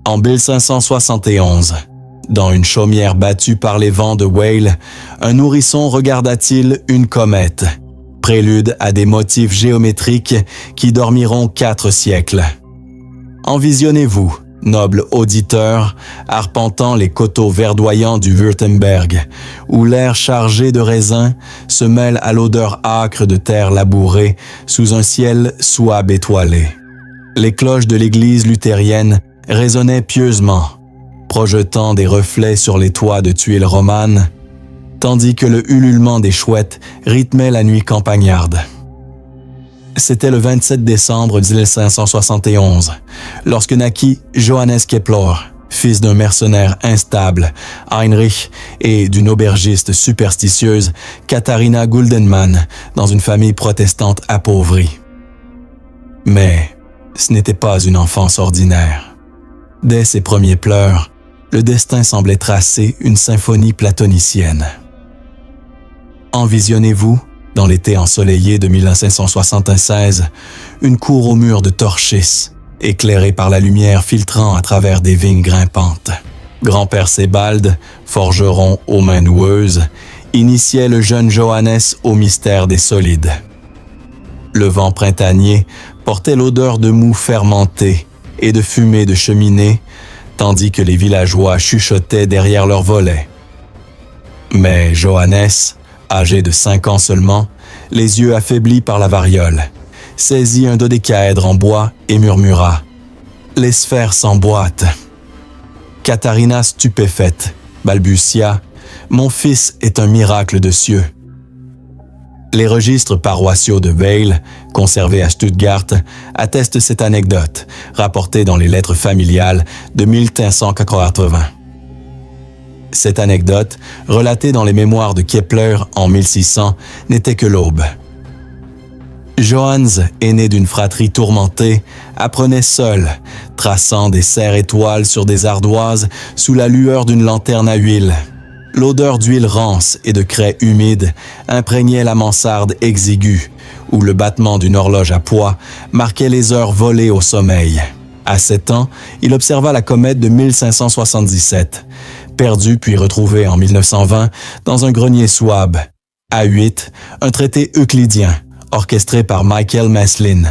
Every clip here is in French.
En 1571, dans une chaumière battue par les vents de Whale, un nourrisson regarda-t-il une comète, prélude à des motifs géométriques qui dormiront 4 siècles. Envisionnez-vous, noble auditeur, arpentant les coteaux verdoyants du Württemberg, où l'air chargé de raisins se mêle à l'odeur âcre de terre labourée sous un ciel souabe étoilé. Les cloches de l'église luthérienne résonnaient pieusement, projetant des reflets sur les toits de tuiles romanes, tandis que le ululement des chouettes rythmait la nuit campagnarde. C'était le 27 décembre 1571, lorsque naquit Johannes Kepler, fils d'un mercenaire instable, Heinrich, et d'une aubergiste superstitieuse, Katharina Guldenmann, dans une famille protestante appauvrie. Mais ce n'était pas une enfance ordinaire. Dès ses premiers pleurs, le destin semblait tracer une symphonie platonicienne. Envisionnez-vous, dans l'été ensoleillé de 1576, une cour aux murs de torchis, éclairée par la lumière filtrant à travers des vignes grimpantes. Grand-père Sebald, forgeron aux mains noueuses, initiait le jeune Johannes au mystère des solides. Le vent printanier portait l'odeur de moût fermenté et de fumée de cheminée, tandis que les villageois chuchotaient derrière leurs volets. Mais Johannes, âgé de 5 ans seulement, les yeux affaiblis par la variole, saisit un dodécaèdre en bois et murmura « Les sphères s'emboîtent ». Katharina, stupéfaite, balbutia « Mon fils est un miracle de cieux ». Les registres paroissiaux de Whale, conservés à Stuttgart, attestent cette anecdote, rapportée dans les lettres familiales de 1580. Cette anecdote, relatée dans les mémoires de Kepler en 1600, n'était que l'aube. Johannes, aîné d'une fratrie tourmentée, apprenait seul, traçant des serres-étoiles sur des ardoises sous la lueur d'une lanterne à huile. L'odeur d'huile rance et de craie humide imprégnait la mansarde exiguë, où le battement d'une horloge à poids marquait les heures volées au sommeil. À 7 ans, il observa la comète de 1577, perdue puis retrouvée en 1920 dans un grenier souabe. À 8, un traité euclidien, orchestré par Michael Maslin.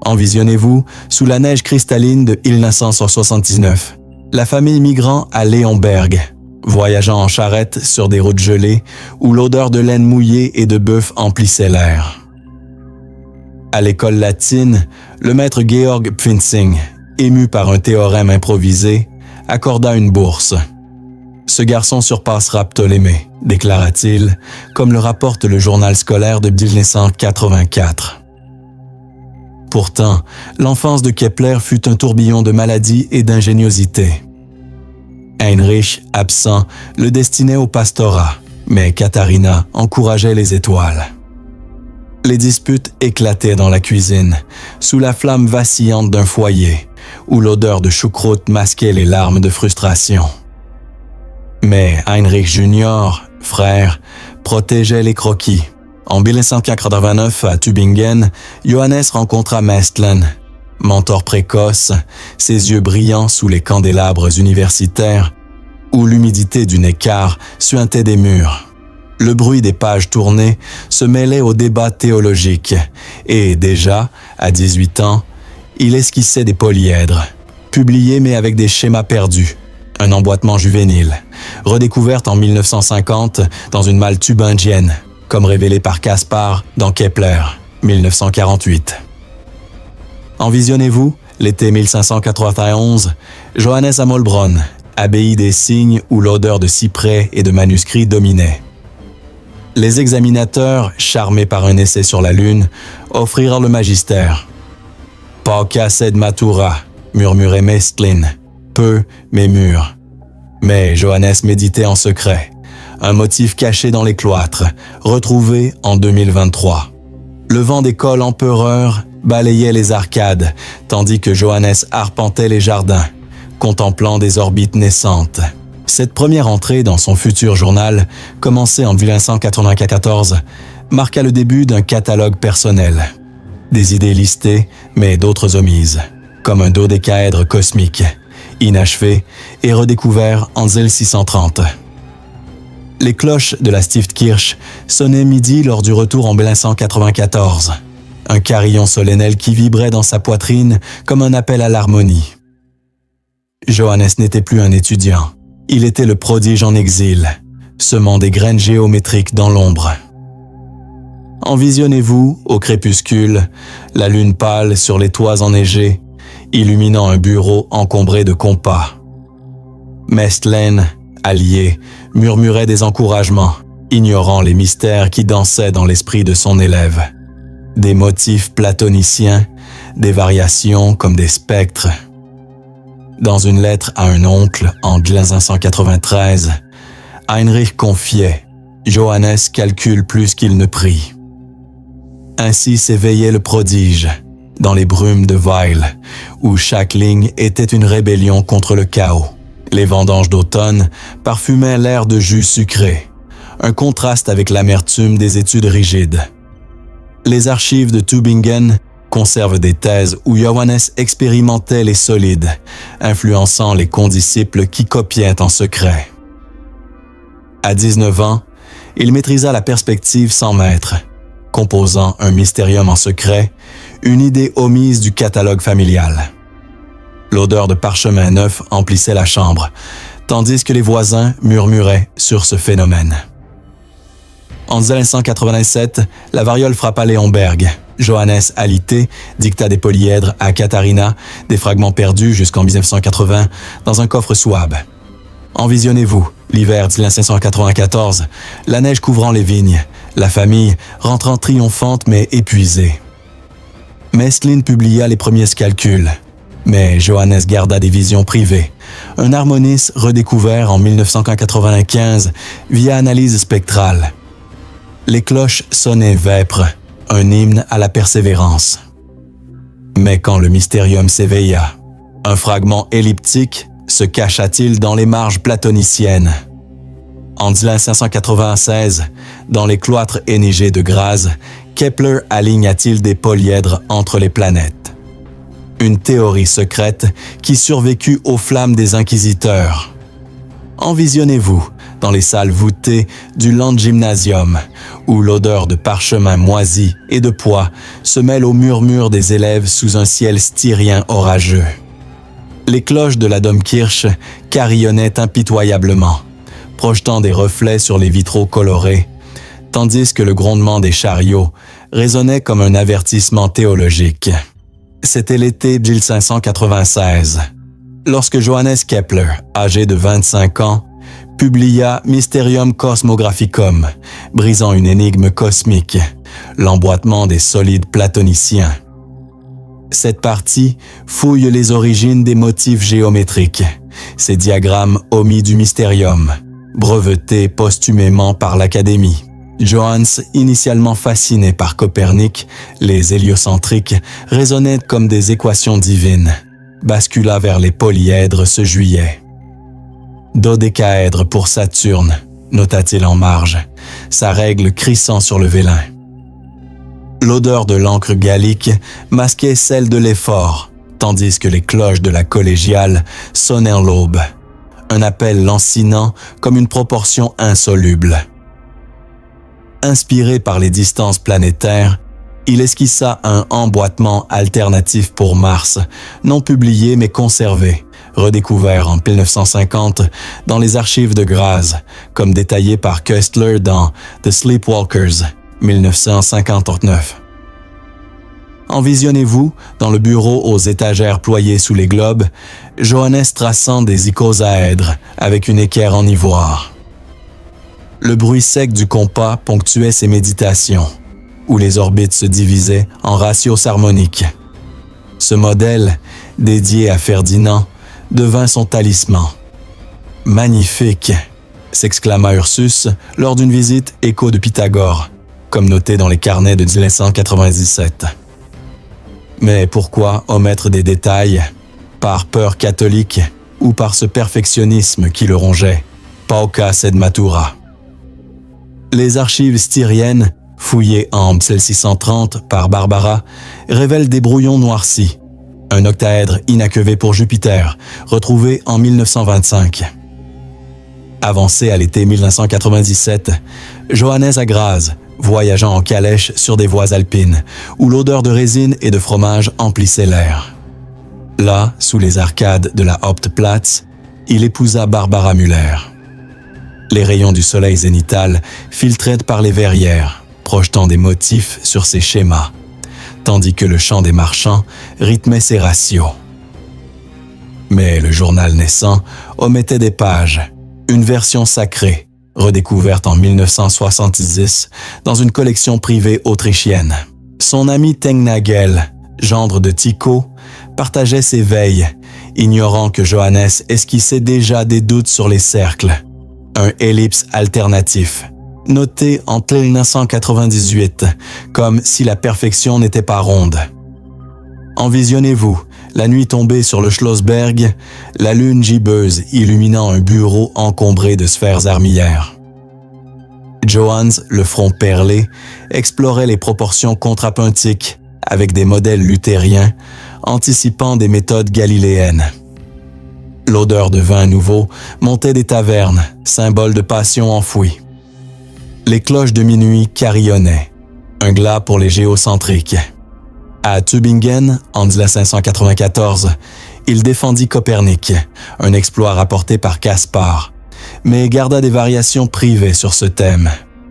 Envisionnez-vous, sous la neige cristalline de 1979, la famille migrant à Leonberg, voyageant en charrette sur des routes gelées où l'odeur de laine mouillée et de bœuf emplissait l'air. À l'école latine, le maître Georg Pfinzing, ému par un théorème improvisé, accorda une bourse. « Ce garçon surpassera Ptolémée », déclara-t-il, comme le rapporte le journal scolaire de 1984. Pourtant, l'enfance de Kepler fut un tourbillon de maladie et d'ingéniosité. Heinrich, absent, le destinait au pastorat, mais Katharina encourageait les étoiles. Les disputes éclataient dans la cuisine, sous la flamme vacillante d'un foyer, où l'odeur de choucroute masquait les larmes de frustration. Mais Heinrich Junior, frère, protégeait les croquis. En 1589, à Tübingen, Johannes rencontra Maestlin, mentor précoce, ses yeux brillants sous les candélabres universitaires, où l'humidité du écart suintait des murs. Le bruit des pages tournées se mêlait au débat théologique, et déjà, à 18 ans, il esquissait des polyèdres, publiés mais avec des schémas perdus, un emboîtement juvénile, redécouverte en 1950 dans une malle tübingienne, comme révélé par Caspar dans Kepler, 1948. Envisionnez-vous, l'été 1591, Johannes à Molbronn, abbaye des Cygnes où l'odeur de cyprès et de manuscrits dominait. Les examinateurs, charmés par un essai sur la Lune, offrirent le magistère. « Pauca sed matura », murmurait Maestlin, « peu, mais mûr ». Mais Johannes méditait en secret, un motif caché dans les cloîtres, retrouvé en 2023. Le vent des cols empereurs balayait les arcades, tandis que Johannes arpentait les jardins, contemplant des orbites naissantes. Cette première entrée dans son futur journal, commencée en 1994, marqua le début d'un catalogue personnel. Des idées listées, mais d'autres omises. comme un dodécaèdre cosmique, inachevé et redécouvert en 1630. Les cloches de la Stiftkirche sonnaient midi lors du retour en 1594, un carillon solennel qui vibrait dans sa poitrine comme un appel à l'harmonie. Johannes n'était plus un étudiant, il était le prodige en exil, semant des graines géométriques dans l'ombre. Envisionnez-vous, au crépuscule, la lune pâle sur les toits enneigés, illuminant un bureau encombré de compas. Mestlène, allié, murmurait des encouragements, ignorant les mystères qui dansaient dans l'esprit de son élève. Des motifs platoniciens, des variations comme des spectres. Dans une lettre à un oncle en 1593, Heinrich confiait « Johannes calcule plus qu'il ne prie ». Ainsi s'éveillait le prodige, dans les brumes de Weil, où chaque ligne était une rébellion contre le chaos. Les vendanges d'automne parfumaient l'air de jus sucré, un contraste avec l'amertume des études rigides. Les archives de Tübingen conservent des thèses où Johannes expérimentait les solides, influençant les condisciples qui copiaient en secret. À 19 ans, il maîtrisa la perspective sans maître, composant un mystérium en secret, une idée omise du catalogue familial. L'odeur de parchemin neuf emplissait la chambre, tandis que les voisins murmuraient sur ce phénomène. En 1587, la variole frappa Léonberg. Johannes alité dicta des polyèdres à Katharina, des fragments perdus jusqu'en 1980 dans un coffre Souabe. Envisionnez-vous, l'hiver 1594, la neige couvrant les vignes, la famille rentrant triomphante mais épuisée. Mestlin publia les premiers calculs, mais Johannes garda des visions privées. Un harmonis redécouvert en 1995 via analyse spectrale. Les cloches sonnaient vêpres, un hymne à la persévérance. Mais quand le mystérium s'éveilla, un fragment elliptique se cacha-t-il dans les marges platoniciennes? En 1596, dans les cloîtres énigés de Graz, Kepler aligna-t-il des polyèdres entre les planètes? Une théorie secrète qui survécut aux flammes des inquisiteurs. Envisionnez-vous dans les salles voûtées du Landgymnasium, où l'odeur de parchemin moisi et de pois se mêle au murmure des élèves sous un ciel styrien orageux. Les cloches de la Domkirche carillonnaient impitoyablement, projetant des reflets sur les vitraux colorés, tandis que le grondement des chariots résonnait comme un avertissement théologique. C'était l'été 1596, lorsque Johannes Kepler, âgé de 25 ans, publia Mysterium Cosmographicum, brisant une énigme cosmique, l'emboîtement des solides platoniciens. Cette partie fouille les origines des motifs géométriques, ces diagrammes omis du Mysterium, brevetés posthumément par l'Académie. Johannes, initialement fasciné par Copernic, les héliocentriques résonnaient comme des équations divines, bascula vers les polyèdres ce juillet. Dodécaèdre pour Saturne, nota-t-il en marge, sa règle crissant sur le vélin. L'odeur de l'encre gallique masquait celle de l'effort, tandis que les cloches de la collégiale sonnaient l'aube, un appel lancinant comme une proportion insoluble. Inspiré par les distances planétaires, il esquissa un emboîtement alternatif pour Mars, non publié mais conservé, redécouvert en 1950 dans les archives de Graz, comme détaillé par Köstler dans The Sleepwalkers, 1959. Envisionnez-vous, dans le bureau aux étagères ployées sous les globes, Johannes traçant des icosaèdres avec une équerre en ivoire. Le bruit sec du compas ponctuait ses méditations, où les orbites se divisaient en ratios harmoniques. Ce modèle, dédié à Ferdinand, devint son talisman. « Magnifique !» s'exclama Ursus lors d'une visite écho de Pythagore, comme noté dans les carnets de 1997. Mais pourquoi omettre des détails? Par peur catholique ou par ce perfectionnisme qui le rongeait? Pauca sed matura. Les archives styriennes, fouillées en 1630 par Barbara, révèlent des brouillons noircis, un octaèdre inachevé pour Jupiter, retrouvé en 1925. Avancé à l'été 1997, Johannes à Graz, voyageant en calèche sur des voies alpines, où l'odeur de résine et de fromage emplissait l'air. Là, sous les arcades de la Hauptplatz, il épousa Barbara Müller. Les rayons du soleil zénithal filtraient par les verrières, projetant des motifs sur ses schémas, tandis que le chant des marchands rythmait ses ratios. Mais le journal naissant omettait des pages, une version sacrée, redécouverte en 1970 dans une collection privée autrichienne. Son ami Tengnagel, gendre de Tycho, partageait ses veilles, ignorant que Johannes esquissait déjà des doutes sur les cercles. Un ellipse alternatif, noté en 1998, comme si la perfection n'était pas ronde. Envisionnez-vous, la nuit tombée sur le Schlossberg, la lune gibbeuse illuminant un bureau encombré de sphères armillaires. Johannes, le front perlé, explorait les proportions contrapuntiques avec des modèles luthériens, anticipant des méthodes galiléennes. L'odeur de vin nouveau montait des tavernes, symbole de passion enfouie. Les cloches de minuit carillonnaient, un glas pour les géocentriques. À Tübingen, en 1594, il défendit Copernic, un exploit rapporté par Caspar, mais garda des variations privées sur ce thème.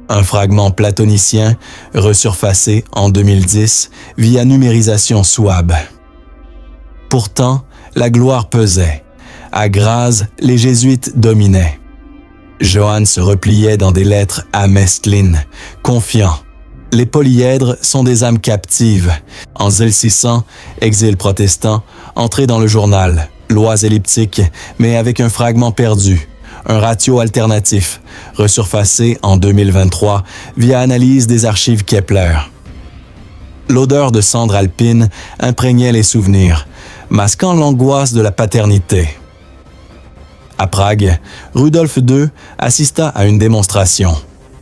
Un fragment platonicien resurfacé en 2010 via numérisation Souabe. Pourtant, la gloire pesait. À Graz, les jésuites dominaient. Johannes se repliait dans des lettres à Mestlin, confiant. Les polyèdres sont des âmes captives. En 1600, exil protestant, entré dans le journal, lois elliptiques, mais avec un fragment perdu, un ratio alternatif, resurfacé en 2023 via analyse des archives Kepler. L'odeur de cendre alpine imprégnait les souvenirs, masquant l'angoisse de la paternité. À Prague, Rudolf II assista à une démonstration,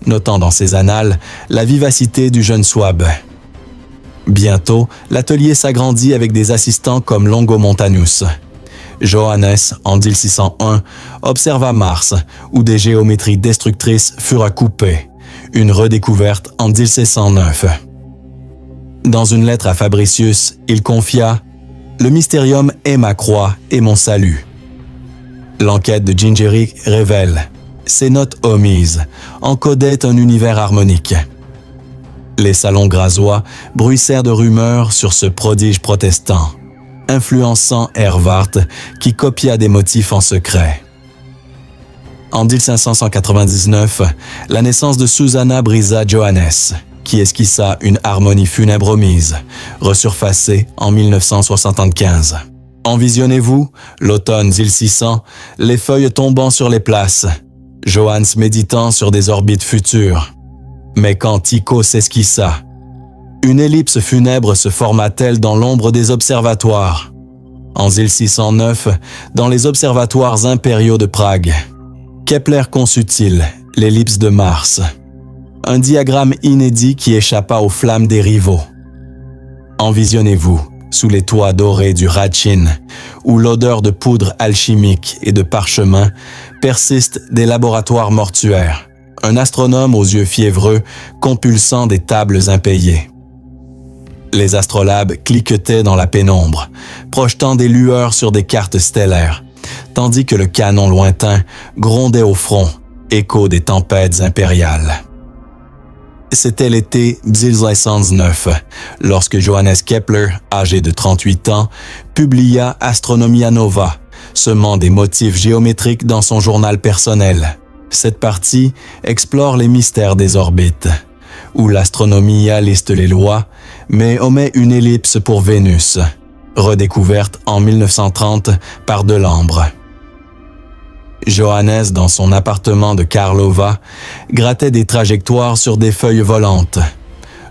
notant dans ses annales la vivacité du jeune Souabe. Bientôt, l'atelier s'agrandit avec des assistants comme Longomontanus. Johannes, en 1601, observa Mars, où des géométries destructrices furent à couper, une redécouverte en 1609. Dans une lettre à Fabricius, il confia « Le mystérium est ma croix et mon salut ». L'enquête de Gingeric révèle « Ces notes omises encodaient un univers harmonique ». Les salons grasois bruissèrent de rumeurs sur ce prodige protestant, influençant Herwarth qui copia des motifs en secret. En 1599, la naissance de Susanna brisa Johannes, qui esquissa une harmonie funèbre omise, resurfacée en 1975. Envisionnez-vous, l'automne 1600, les feuilles tombant sur les places, Johannes méditant sur des orbites futures. Mais quand Tycho s'esquissa, une ellipse funèbre se forma-t-elle dans l'ombre des observatoires. En 1609, dans les observatoires impériaux de Prague, Kepler conçut-il l'ellipse de Mars, un diagramme inédit qui échappa aux flammes des rivaux. Envisionnez-vous, sous les toits dorés du Ratchin, où l'odeur de poudre alchimique et de parchemin persiste des laboratoires mortuaires, un astronome aux yeux fiévreux compulsant des tables impayées. Les astrolabes cliquetaient dans la pénombre, projetant des lueurs sur des cartes stellaires, tandis que le canon lointain grondait au front, écho des tempêtes impériales. C'était l'été 1609, lorsque Johannes Kepler, âgé de 38 ans, publia Astronomia Nova, semant des motifs géométriques dans son journal personnel. Cette partie explore les mystères des orbites, où l'Astronomia liste les lois, mais omet une ellipse pour Vénus, redécouverte en 1930 par Delambre. Johannes, dans son appartement de Karlova, grattait des trajectoires sur des feuilles volantes.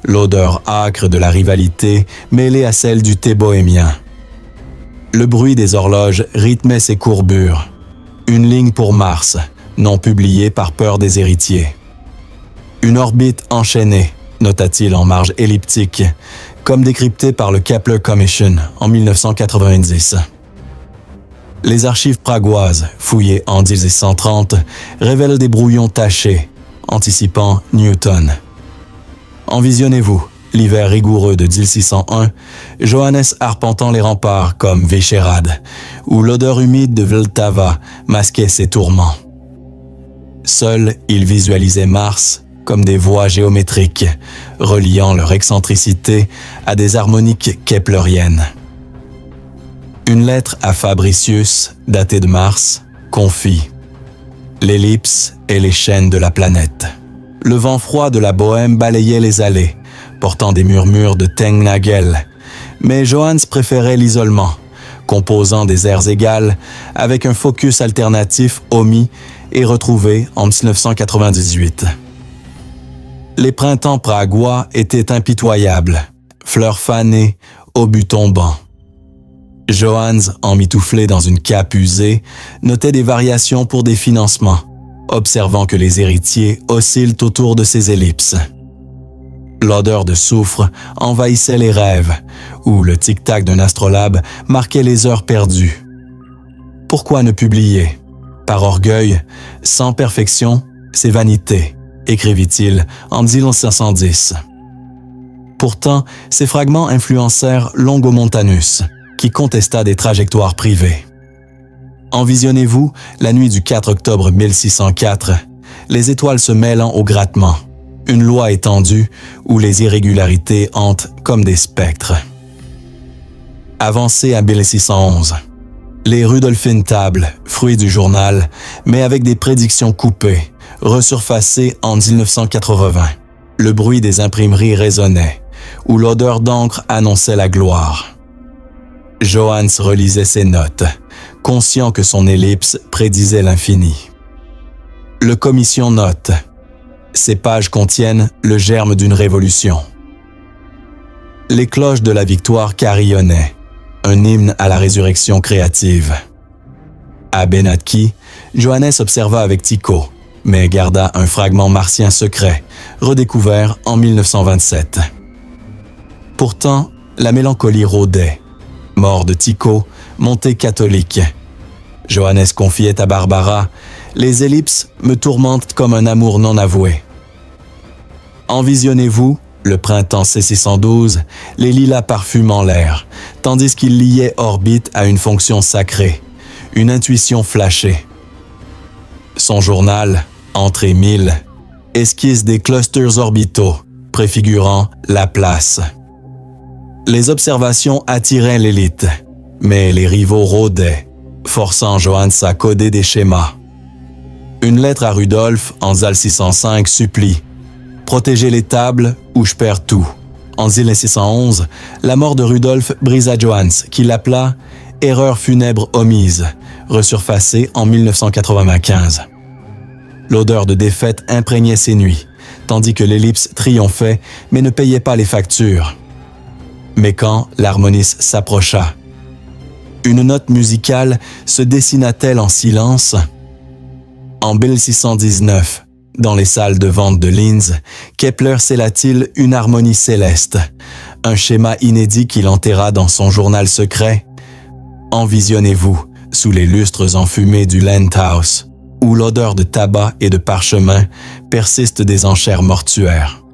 L'odeur âcre de la rivalité mêlée à celle du thé bohémien. Le bruit des horloges rythmait ses courbures. Une ligne pour Mars, non publiée par peur des héritiers. Une orbite enchaînée, nota-t-il en marge elliptique, comme décrypté par le Kepler Commission en 1990. Les archives pragoises, fouillées en 1830, révèlent des brouillons tachés, anticipant Newton. Envisionnez-vous, l'hiver rigoureux de 1601, Johannes arpentant les remparts comme Vyšehrad, où l'odeur humide de Vltava masquait ses tourments. Seul, il visualisait Mars comme des voies géométriques, reliant leur excentricité à des harmoniques keplériennes. Une lettre à Fabricius, datée de Mars, confie « L'ellipse et les chaînes de la planète ». Le vent froid de la Bohème balayait les allées, portant des murmures de Tengnagel, mais Johannes préférait l'isolement, composant des airs égales avec un focus alternatif omis et retrouvé en 1998. Les printemps pragois étaient impitoyables, fleurs fanées, obus tombants. Johannes, emmitouflé dans une cape usée, notait des variations pour des financements, observant que les héritiers oscillent autour de ces ellipses. L'odeur de soufre envahissait les rêves, où le tic-tac d'un astrolabe marquait les heures perdues. Pourquoi ne publier? Par orgueil, sans perfection, c'est vanité, écrivit-il en 1510. Pourtant, ces fragments influencèrent Longomontanus, qui contesta des trajectoires privées. Envisionnez-vous, la nuit du 4 octobre 1604, les étoiles se mêlant au grattement, une loi étendue où les irrégularités hantent comme des spectres. Avancez à 1611. Les Rudolphine Tables, fruits du journal, mais avec des prédictions coupées, resurfacées en 1980. Le bruit des imprimeries résonnait, où l'odeur d'encre annonçait la gloire. Johannes relisait ses notes, conscient que son ellipse prédisait l'infini. Le Commission note. Ces pages contiennent le germe d'une révolution. Les cloches de la victoire carillonnaient, un hymne à la résurrection créative. À Benátky, Johannes observa avec Tycho, mais garda un fragment martien secret, redécouvert en 1927. Pourtant, la mélancolie rôdait. Mort de Tycho, montée catholique. Johannes confiait à Barbara « Les ellipses me tourmentent comme un amour non avoué ». Envisionnez-vous, le printemps C612, les lilas parfumant l'air, tandis qu'il liait orbite à une fonction sacrée, une intuition flashée. Son journal, Entrée 1000, esquisse des clusters orbitaux, préfigurant la place. Les observations attiraient l'élite, mais les rivaux rôdaient, forçant Johannes à coder des schémas. Une lettre à Rudolf en Zal 605 supplie « Protégez les tables ou je perds tout ». En Zil 611, la mort de Rudolf brisa Johannes, qui l'appela « Erreur funèbre omise », resurfacée en 1995. L'odeur de défaite imprégnait ses nuits, tandis que l'ellipse triomphait mais ne payait pas les factures. Mais quand l'harmoniste s'approcha, une note musicale se dessina-t-elle en silence? En 1619, dans les salles de vente de Linz, Kepler scella-t-il une harmonie céleste, un schéma inédit qu'il enterra dans son journal secret? Envisionnez-vous, sous les lustres enfumés du Landhaus, où l'odeur de tabac et de parchemin persiste des enchères mortuaires.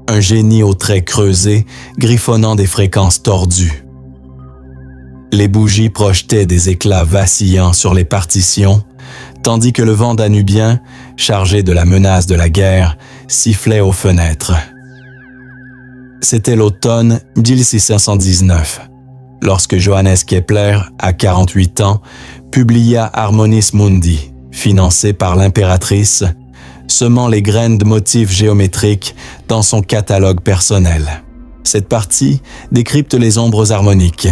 Un génie aux traits creusés, griffonnant des fréquences tordues. Les bougies projetaient des éclats vacillants sur les partitions, tandis que le vent danubien, chargé de la menace de la guerre, sifflait aux fenêtres. C'était l'automne 1619, lorsque Johannes Kepler, à 48 ans, publia Harmonis Mundi, financé par l'impératrice, semant les graines de motifs géométriques dans son catalogue personnel. Cette partie décrypte les ombres harmoniques,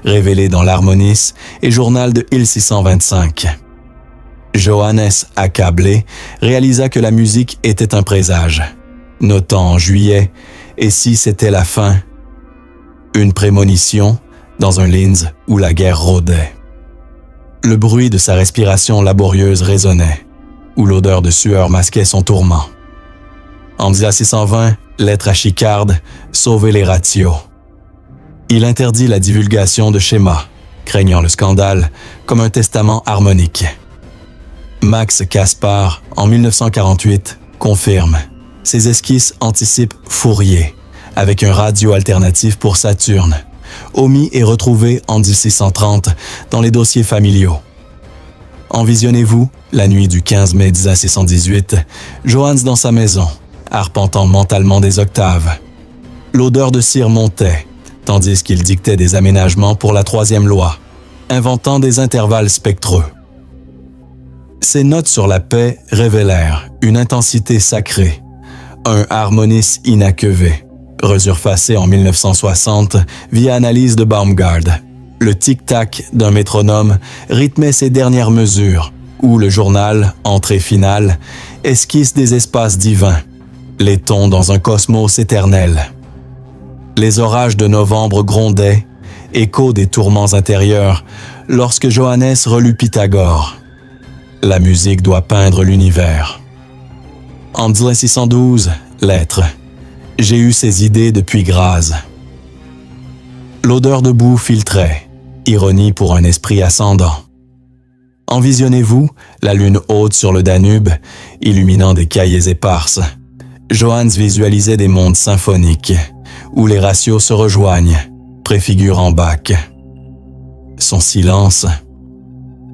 révélées dans l'Harmonis et journal de 1625. Johannes, accablé, réalisa que la musique était un présage, notant en juillet « Et si c'était la fin ?» Une prémonition dans un Linz où la guerre rôdait. Le bruit de sa respiration laborieuse résonnait, où l'odeur de sueur masquait son tourment. En 1620, lettre à Chicarde, sauver les ratios. Il interdit la divulgation de schémas, craignant le scandale, comme un testament harmonique. Max Caspar, en 1948, confirme. Ses esquisses anticipent Fourier, avec un radio alternatif pour Saturne, omis et retrouvé en 1630 dans les dossiers familiaux. Envisionnez-vous, la nuit du 15 mai 1618, Johannes dans sa maison, arpentant mentalement des octaves. L'odeur de cire montait, tandis qu'il dictait des aménagements pour la troisième loi, inventant des intervalles spectreux. Ses notes sur la paix révélèrent une intensité sacrée, un harmonis inachevé, resurfacé en 1960 via analyse de Baumgard. Le tic-tac d'un métronome rythmait ses dernières mesures, où le journal, entrée finale, esquisse des espaces divins, les tons dans un cosmos éternel. Les orages de novembre grondaient, écho des tourments intérieurs, lorsque Johannes relut Pythagore. La musique doit peindre l'univers. En 1612, lettre. J'ai eu ces idées depuis Graz. L'odeur de boue filtrait, ironie pour un esprit ascendant. Envisionnez-vous, la lune haute sur le Danube, illuminant des cahiers éparses. Johannes visualisait des mondes symphoniques, où les ratios se rejoignent, préfigurant Bach. Son silence,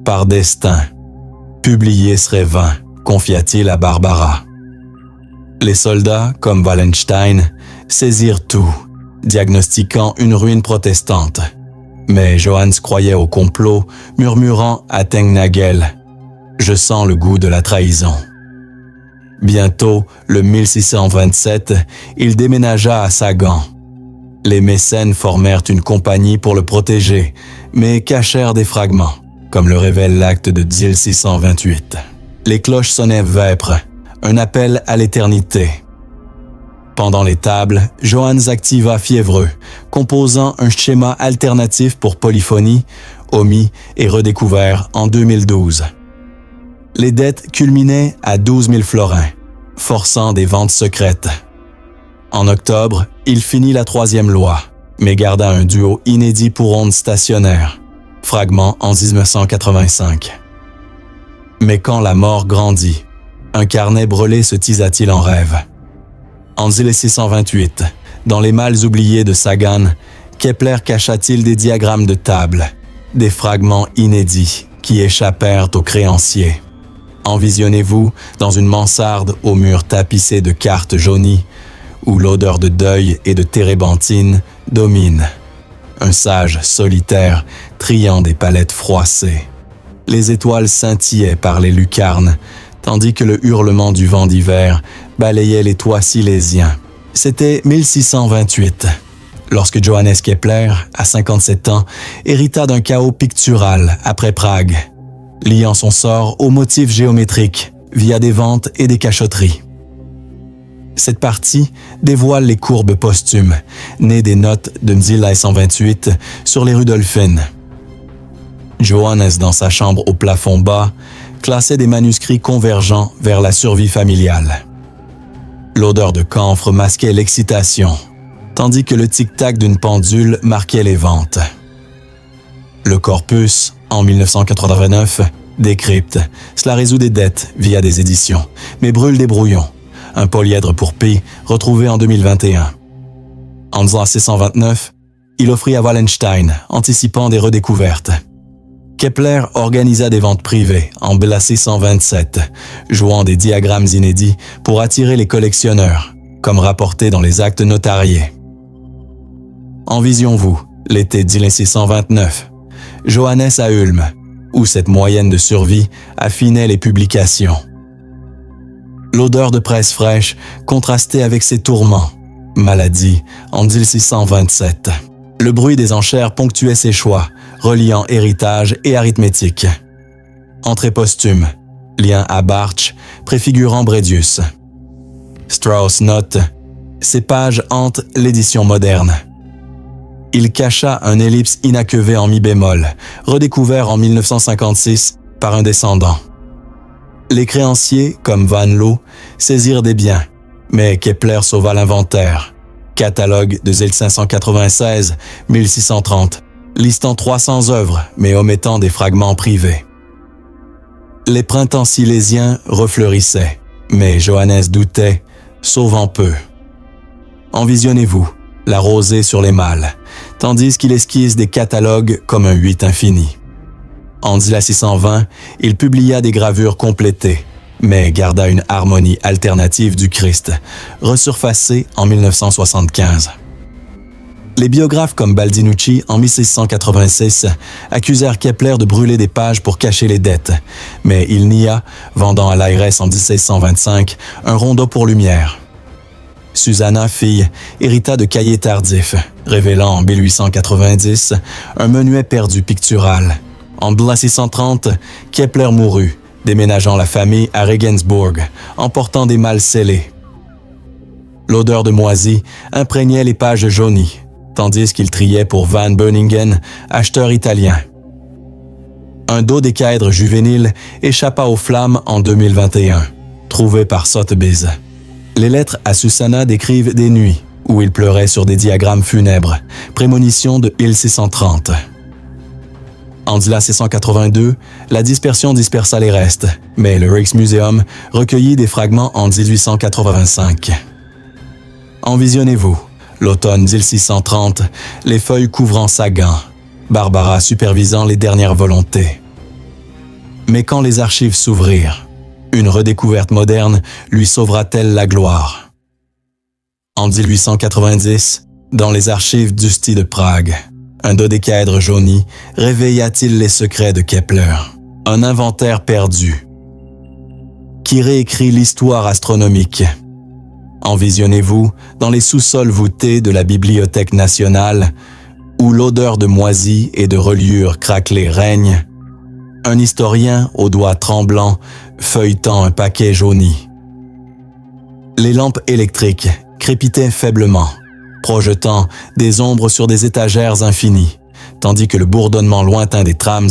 par destin, publié serait vain, confia-t-il à Barbara. Les soldats, comme Wallenstein, saisirent tout, diagnostiquant une ruine protestante. Mais Johannes croyait au complot, murmurant à Tengnagel « Je sens le goût de la trahison ». Bientôt, le 1627, il déménagea à Sagan. Les mécènes formèrent une compagnie pour le protéger, mais cachèrent des fragments, comme le révèle l'acte de 1628. Les cloches sonnaient vêpres, un appel à l'éternité. Pendant les tables, Johannes activa fiévreux, composant un schéma alternatif pour polyphonie, omis et redécouvert en 2012. Les dettes culminaient à 12 000 florins, forçant des ventes secrètes. En octobre, il finit la troisième loi, mais garda un duo inédit pour ondes stationnaires, fragment en 1985. Mais quand la mort grandit, un carnet brûlé se tisa-t-il en rêve. En 1628, dans les mâles oubliés de Sagan, Kepler cacha-t-il des diagrammes de table, des fragments inédits qui échappèrent aux créanciers. Envisionnez-vous dans une mansarde aux murs tapissés de cartes jaunies, où l'odeur de deuil et de térébenthine domine. Un sage solitaire triant des palettes froissées. Les étoiles scintillaient par les lucarnes, tandis que le hurlement du vent d'hiver balayait les toits silésiens. C'était 1628, lorsque Johannes Kepler, à 57 ans, hérita d'un chaos pictural après Prague, liant son sort aux motifs géométriques via des ventes et des cachotteries. Cette partie dévoile les courbes posthumes, nées des notes de 1628 sur les Rudolphines. Johannes, dans sa chambre au plafond bas, classait des manuscrits convergents vers la survie familiale. L'odeur de camphre masquait l'excitation, tandis que le tic-tac d'une pendule marquait les ventes. Le corpus, en 1989, décrypte. Cela résout des dettes via des éditions, mais brûle des brouillons. Un polyèdre pour Pi, retrouvé en 2021. En 1629, il offrit à Wallenstein, anticipant des redécouvertes. Kepler organisa des ventes privées en 1627, jouant des diagrammes inédits pour attirer les collectionneurs, comme rapporté dans les actes notariés. Envisionne-vous, l'été 1629, Johannes à Ulm, où cette moyenne de survie affinait les publications. L'odeur de presse fraîche contrastait avec ses tourments, maladie, en 1627. Le bruit des enchères ponctuait ses choix, reliant héritage et arithmétique. Entrée posthume, lien à Bartsch, préfigurant Bredius. Strauss note, ces pages hantent l'édition moderne. Il cacha un ellipse inachevé en mi bémol, redécouvert en 1956 par un descendant. Les créanciers, comme Van Loo, saisirent des biens, mais Kepler sauva l'inventaire. catalogue de 1596-1630, listant 300 œuvres mais omettant des fragments privés. Les printemps silésiens refleurissaient, mais Johannes doutait, sauvant peu. Envisionnez-vous, la rosée sur les mâles, tandis qu'il esquisse des catalogues comme un 8 infini. En 1620, il publia des gravures complétées, mais garda une harmonie alternative du Christ, resurfacée en 1975. Les biographes comme Baldinucci, en 1686, accusèrent Kepler de brûler des pages pour cacher les dettes, mais il nia, vendant à l'ARS en 1625 un rondeau pour lumière. Susanna, fille, hérita de cahiers tardifs, révélant en 1890 un menuet perdu pictural. En 1630, Kepler mourut, déménageant la famille à Regensburg, emportant des malles scellées. L'odeur de moisi imprégnait les pages jaunies, tandis qu'il triait pour Van Beuningen, acheteur italien. Un dodécaèdre juvénile échappa aux flammes en 2021, trouvé par Sotheby's. Les lettres à Susanna décrivent des nuits où il pleurait sur des diagrammes funèbres, prémonition de 1630. En 1682, la dispersion dispersa les restes, mais le Rijksmuseum recueillit des fragments en 1885. Envisionnez-vous, l'automne 1630, les feuilles couvrant Sagan, Barbara supervisant les dernières volontés. Mais quand les archives s'ouvrirent, une redécouverte moderne lui sauvera-t-elle la gloire? En 1890, dans les archives d'Usty de Prague, un dodécaèdre jauni réveilla-t-il les secrets de Kepler, un inventaire perdu, qui réécrit l'histoire astronomique. Envisionnez-vous dans les sous-sols voûtés de la Bibliothèque nationale, où l'odeur de moisi et de reliures craquelées règne, un historien aux doigts tremblants feuilletant un paquet jauni. Les lampes électriques crépitaient faiblement, projetant des ombres sur des étagères infinies, tandis que le bourdonnement lointain des trams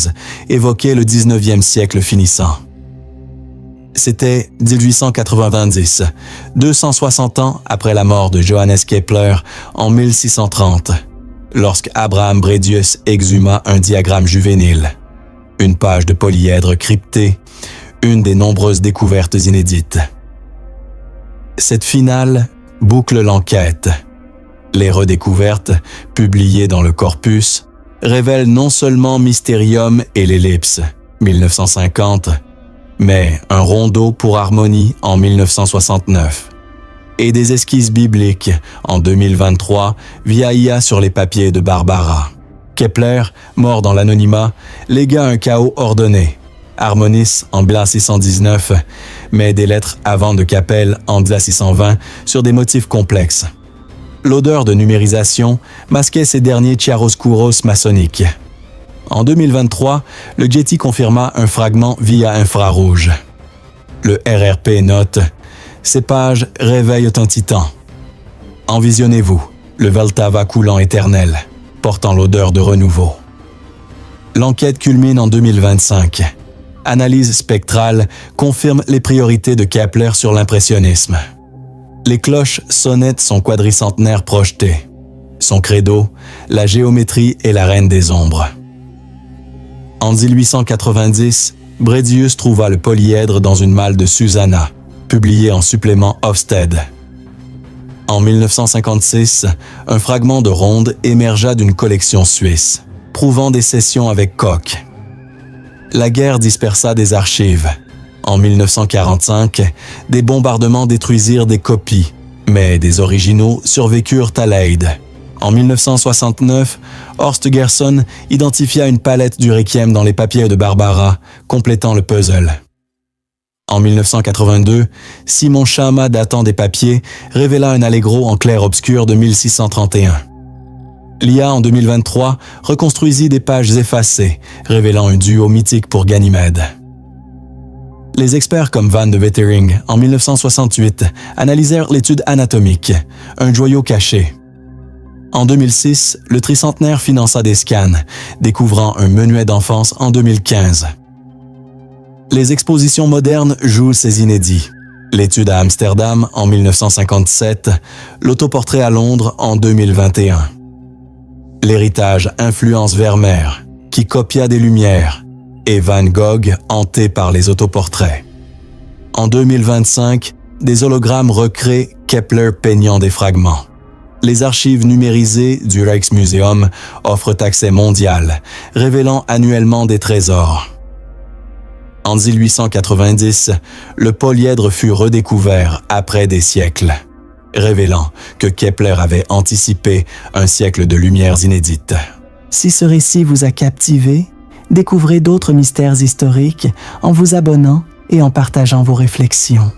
évoquait le 19e siècle finissant. C'était 1890, 260 ans après la mort de Johannes Kepler en 1630, lorsque Abraham Bredius exhuma un diagramme juvénile, une page de polyèdre cryptée, une des nombreuses découvertes inédites. Cette finale boucle l'enquête. Les redécouvertes, publiées dans le corpus, révèlent non seulement Mysterium et l'ellipse, 1950, mais un rondeau pour harmonie en 1969, et des esquisses bibliques en 2023 via IA sur les papiers de Barbara. Kepler, mort dans l'anonymat, légua un chaos ordonné. Harmonis en 1619, mais des lettres avant de Capelle en 1620 sur des motifs complexes. L'odeur de numérisation masquait ces derniers chiaroscuros maçonniques. En 2023, le Getty confirma un fragment via infrarouge. Le RRP note « Ces pages réveillent un titan ». Envisionnez-vous, le Vltava coulant éternel, portant l'odeur de renouveau. L'enquête culmine en 2025. Analyse spectrale confirme les priorités de Kepler sur l'impressionnisme. Les cloches sonnettes son quadricentenaire projeté. Son credo, la géométrie est la reine des ombres. En 1890, Bredius trouva le polyèdre dans une malle de Susanna, publié en supplément Ofsted. En 1956, un fragment de ronde émergea d'une collection suisse, prouvant des sessions avec Koch. La guerre dispersa des archives. En 1945, des bombardements détruisirent des copies, mais des originaux survécurent à Leyde. En 1969, Horst Gerson identifia une palette du Requiem dans les papiers de Barbara, complétant le puzzle. En 1982, Simon Schama datant des papiers révéla un allegro en clair-obscur de 1631. L'IA en 2023 reconstruisit des pages effacées, révélant un duo mythique pour Ganymède. Les experts comme Van de Wetering, en 1968, analysèrent l'étude anatomique, un joyau caché. En 2006, le tricentenaire finança des scans, découvrant un menuet d'enfance en 2015. Les expositions modernes jouent ces inédits. l'étude à Amsterdam en 1957, l'autoportrait à Londres en 2021. L'héritage influence Vermeer, qui copia des Lumières, et Van Gogh hanté par les autoportraits. En 2025, des hologrammes recréent Kepler peignant des fragments. Les archives numérisées du Rijksmuseum offrent accès mondial, révélant annuellement des trésors. En 1890, le polyèdre fut redécouvert après des siècles, révélant que Kepler avait anticipé un siècle de lumières inédites. Si ce récit vous a captivé, découvrez d'autres mystères historiques en vous abonnant et en partageant vos réflexions.